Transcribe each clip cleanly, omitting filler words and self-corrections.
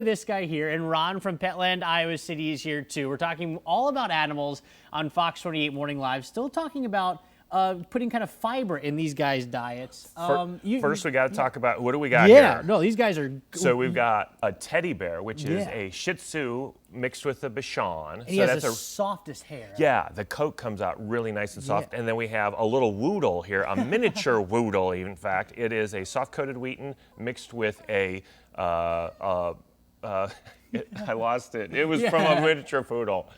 This guy here, and Ron from Petland Iowa City is here too. We're talking all about animals on Fox 28 Morning Live, still talking about putting kind of fiber in these guys' diets. First, we got to talk about what do we got Yeah, here? no, these guys are. So we've got a teddy bear, which is a Shih Tzu mixed with a Bichon. And he has the softest hair. Yeah, the coat comes out really nice and soft. And then we have a little Woodle here, a miniature Woodle, in fact. It is a soft-coated Wheaton mixed with a, I lost it. It was from a miniature poodle.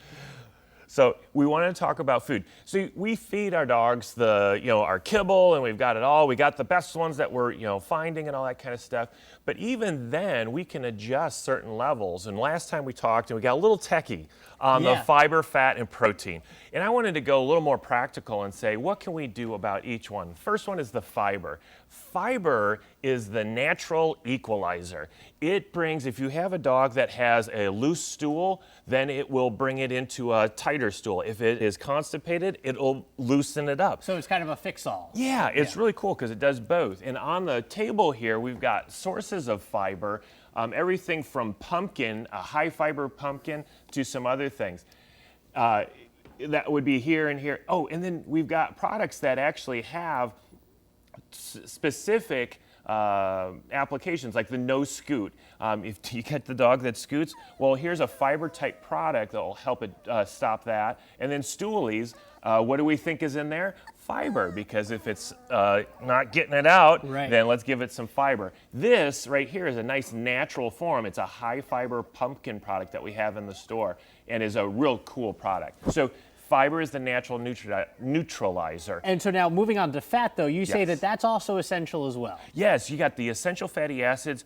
So we want to talk about food. So we feed our dogs our kibble, and we've got it all. We got the best ones that we're, finding and all that kind of stuff. But even then, we can adjust certain levels. And last time we talked, and we got a little techie on the fiber, fat, and protein. And I wanted to go a little more practical and say, what can we do about each one? First one is the fiber. Fiber is the natural equalizer. It brings, if you have a dog that has a loose stool, then it will bring it into a tighter stool. If it is constipated, it'll loosen it up. So it's kind of a fix-all. Yeah, it's really cool because it does both. And on the table here, we've got sources of fiber, everything from pumpkin, a high fiber pumpkin, to some other things. That would be here and here. Oh, and then we've got products that actually have specific applications, like the no scoot. If you get the dog that scoots, well, here's a fiber type product that will help it stop that. And then stoolies, what do we think is in there? Fiber, because if it's not getting it out, then let's give it some fiber. This right here is a nice natural form. It's a high fiber pumpkin product that we have in the store and is a real cool product. So fiber is the natural neutralizer. And so now moving on to fat, though, you say that that's also essential as well. Yes, you got the essential fatty acids.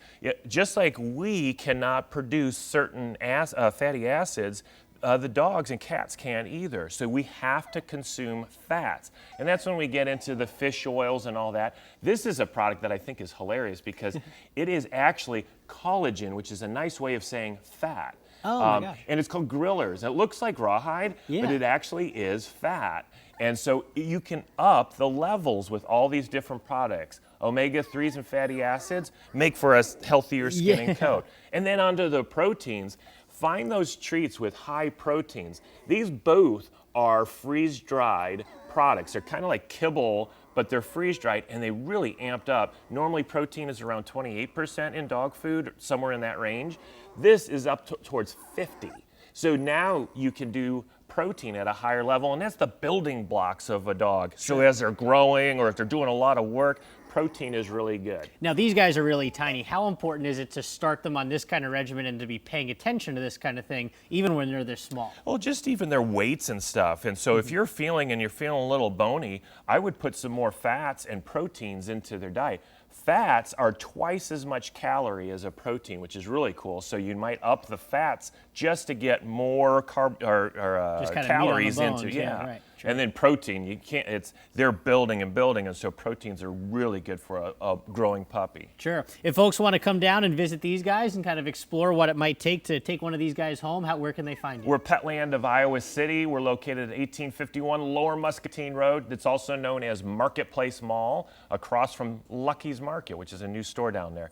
Just like we cannot produce certain fatty acids, the dogs and cats can't either. So we have to consume fats. And that's when we get into the fish oils and all that. This is a product that I think is hilarious because it is actually collagen, which is a nice way of saying fat. Oh my gosh. And it's called grillers. It looks like rawhide, but it actually is fat. And so you can up the levels with all these different products. Omega-3s and fatty acids make for a healthier skin and coat. And then onto the proteins, find those treats with high proteins. These both are freeze-dried products. They're kind of like kibble, but they're freeze-dried and they really amped up. Normally protein is around 28% in dog food, somewhere in that range. This is up towards 50. So now you can do protein at a higher level, and that's the building blocks of a dog. So as they're growing or if they're doing a lot of work, protein is really good. Now these guys are really tiny. How important is it to start them on this kind of regimen and to be paying attention to this kind of thing, even when they're this small? Well, just even their weights and stuff. And so if you're feeling a little bony, I would put some more fats and proteins into their diet. Fats are twice as much calorie as a protein, which is really cool. So you might up the fats just to get more calories into. Right. And then protein, you can't. They're building and building, and so proteins are really good for a growing puppy. Sure. If folks want to come down and visit these guys and kind of explore what it might take to take one of these guys home, where can they find you? We're Petland of Iowa City. We're located at 1851 Lower Muscatine Rd. It's also known as Marketplace Mall, across from Lucky's Market, which is a new store down there.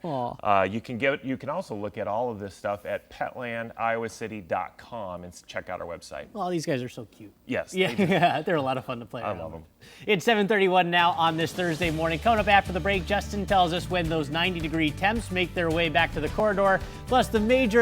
You can also look at all of this stuff at petlandiowacity.com and check out our website. Well, these guys are so cute. Yes. Yeah, they're a lot of fun to play around. I love them. It's 7:31 now on this Thursday morning. Coming up after the break, Justin tells us when those 90-degree temps make their way back to the corridor, plus the major